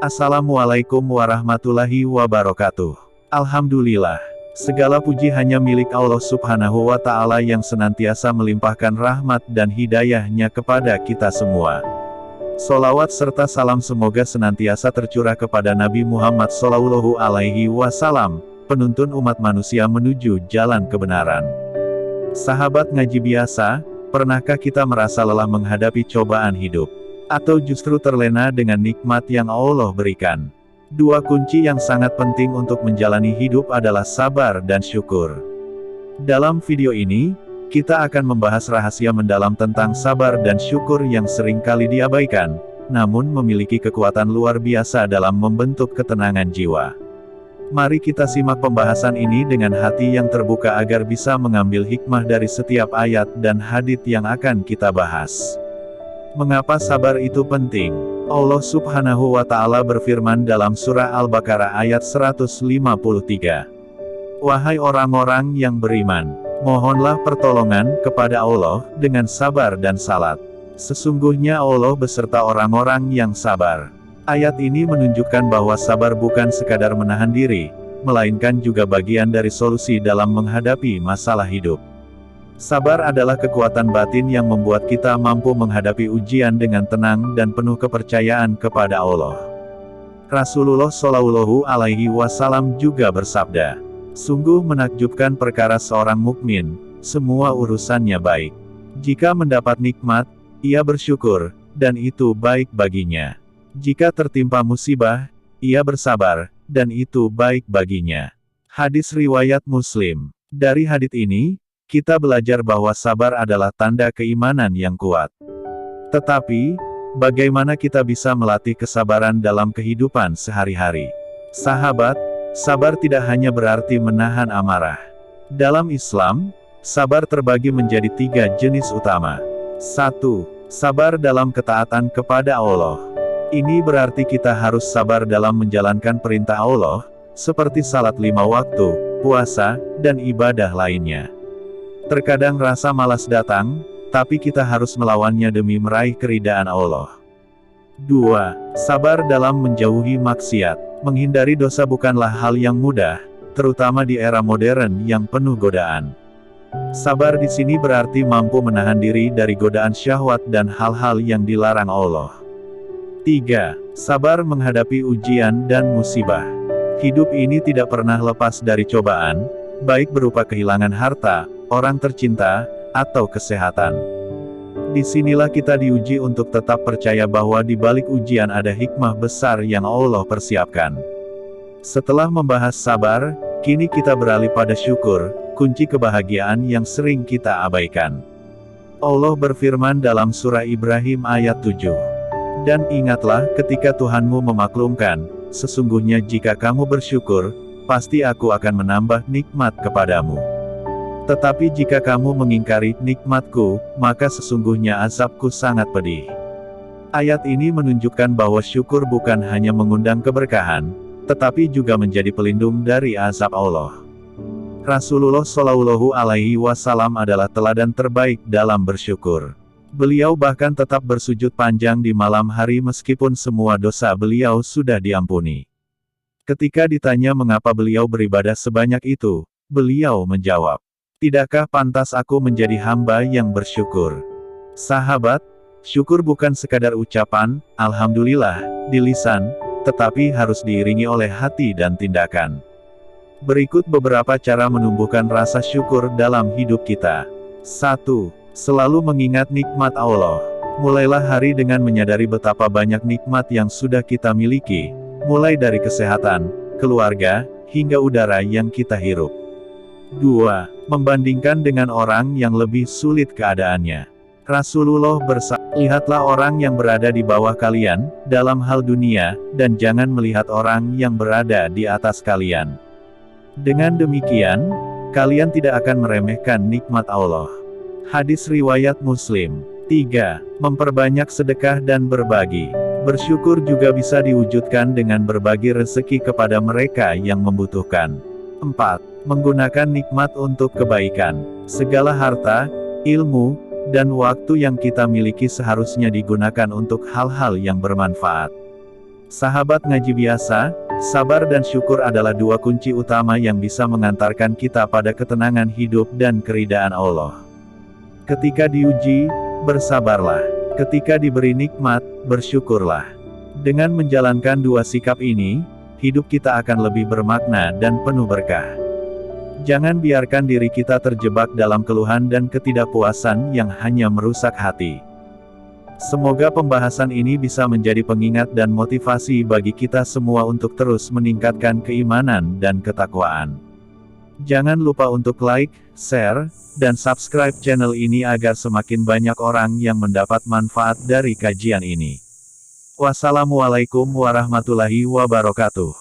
Assalamualaikum warahmatullahi wabarakatuh. Alhamdulillah, segala puji hanya milik Allah Subhanahu wa Ta'ala yang senantiasa melimpahkan rahmat dan hidayah-Nya kepada kita semua. Sholawat serta salam semoga senantiasa tercurah kepada Nabi Muhammad SAW, penuntun umat manusia menuju jalan kebenaran. Sahabat ngaji biasa, pernahkah kita merasa lelah menghadapi cobaan hidup? Atau justru terlena dengan nikmat yang Allah berikan? Dua kunci yang sangat penting untuk menjalani hidup adalah sabar dan syukur. Dalam video ini, kita akan membahas rahasia mendalam tentang sabar dan syukur yang seringkali diabaikan, namun memiliki kekuatan luar biasa dalam membentuk ketenangan jiwa. Mari kita simak pembahasan ini dengan hati yang terbuka agar bisa mengambil hikmah dari setiap ayat dan hadits yang akan kita bahas. Mengapa sabar itu penting? Allah Subhanahu wa Ta'ala berfirman dalam surah Al-Baqarah ayat 153. Wahai orang-orang yang beriman, mohonlah pertolongan kepada Allah dengan sabar dan salat. Sesungguhnya Allah beserta orang-orang yang sabar. Ayat ini menunjukkan bahwa sabar bukan sekadar menahan diri, melainkan juga bagian dari solusi dalam menghadapi masalah hidup. Sabar adalah kekuatan batin yang membuat kita mampu menghadapi ujian dengan tenang dan penuh kepercayaan kepada Allah. Rasulullah Shallallahu Alaihi Wasallam juga bersabda, sungguh menakjubkan perkara seorang mukmin, semua urusannya baik. Jika mendapat nikmat, ia bersyukur, dan itu baik baginya. Jika tertimpa musibah, ia bersabar, dan itu baik baginya. Hadis riwayat Muslim. Dari hadits ini, kita belajar bahwa sabar adalah tanda keimanan yang kuat. Tetapi, bagaimana kita bisa melatih kesabaran dalam kehidupan sehari-hari? Sahabat, sabar tidak hanya berarti menahan amarah. Dalam Islam, sabar terbagi menjadi 3 jenis utama. 1. Sabar dalam ketaatan kepada Allah. Ini berarti kita harus sabar dalam menjalankan perintah Allah, seperti salat 5 waktu, puasa, dan ibadah lainnya. Terkadang rasa malas datang, tapi kita harus melawannya demi meraih keridaan Allah. 2. Sabar dalam menjauhi maksiat. Menghindari dosa bukanlah hal yang mudah, terutama di era modern yang penuh godaan. Sabar di sini berarti mampu menahan diri dari godaan syahwat dan hal-hal yang dilarang Allah. 3. Sabar menghadapi ujian dan musibah. Hidup ini tidak pernah lepas dari cobaan, baik berupa kehilangan harta, orang tercinta, atau kesehatan. Disinilah kita diuji untuk tetap percaya bahwa di balik ujian ada hikmah besar yang Allah persiapkan. Setelah membahas sabar, kini kita beralih pada syukur, kunci kebahagiaan yang sering kita abaikan. Allah berfirman dalam surah Ibrahim ayat 7. Dan ingatlah ketika Tuhanmu memaklumkan, sesungguhnya jika kamu bersyukur, pasti aku akan menambah nikmat kepadamu. Tetapi jika kamu mengingkari nikmatku, maka sesungguhnya azabku sangat pedih. Ayat ini menunjukkan bahwa syukur bukan hanya mengundang keberkahan, tetapi juga menjadi pelindung dari azab Allah. Rasulullah Shallallahu Alaihi Wasallam adalah teladan terbaik dalam bersyukur. Beliau bahkan tetap bersujud panjang di malam hari meskipun semua dosa beliau sudah diampuni. Ketika ditanya mengapa beliau beribadah sebanyak itu, beliau menjawab, tidakkah pantas aku menjadi hamba yang bersyukur? Sahabat, syukur bukan sekadar ucapan, Alhamdulillah, di lisan, tetapi harus diiringi oleh hati dan tindakan. Berikut beberapa cara menumbuhkan rasa syukur dalam hidup kita. 1. Selalu mengingat nikmat Allah. Mulailah hari dengan menyadari betapa banyak nikmat yang sudah kita miliki, mulai dari kesehatan, keluarga, hingga udara yang kita hirup. 2. Membandingkan dengan orang yang lebih sulit keadaannya. Rasulullah bersabda, lihatlah orang yang berada di bawah kalian, dalam hal dunia, dan jangan melihat orang yang berada di atas kalian. Dengan demikian, kalian tidak akan meremehkan nikmat Allah. Hadis riwayat Muslim. 3. Memperbanyak sedekah dan berbagi. Bersyukur juga bisa diwujudkan dengan berbagi rezeki kepada mereka yang membutuhkan. 4. Menggunakan nikmat untuk kebaikan. Segala harta, ilmu, Dan waktu yang kita miliki seharusnya digunakan untuk hal-hal yang bermanfaat. Sahabat ngaji biasa, sabar dan syukur adalah dua kunci utama yang bisa mengantarkan kita pada ketenangan hidup dan keridaan Allah. Ketika diuji, bersabarlah. Ketika diberi nikmat, bersyukurlah. Dengan menjalankan dua sikap ini, hidup kita akan lebih bermakna dan penuh berkah. Jangan biarkan diri kita terjebak dalam keluhan dan ketidakpuasan yang hanya merusak hati. Semoga pembahasan ini bisa menjadi pengingat dan motivasi bagi kita semua untuk terus meningkatkan keimanan dan ketakwaan. Jangan lupa untuk like, share, dan subscribe channel ini agar semakin banyak orang yang mendapat manfaat dari kajian ini. Wassalamualaikum warahmatullahi wabarakatuh.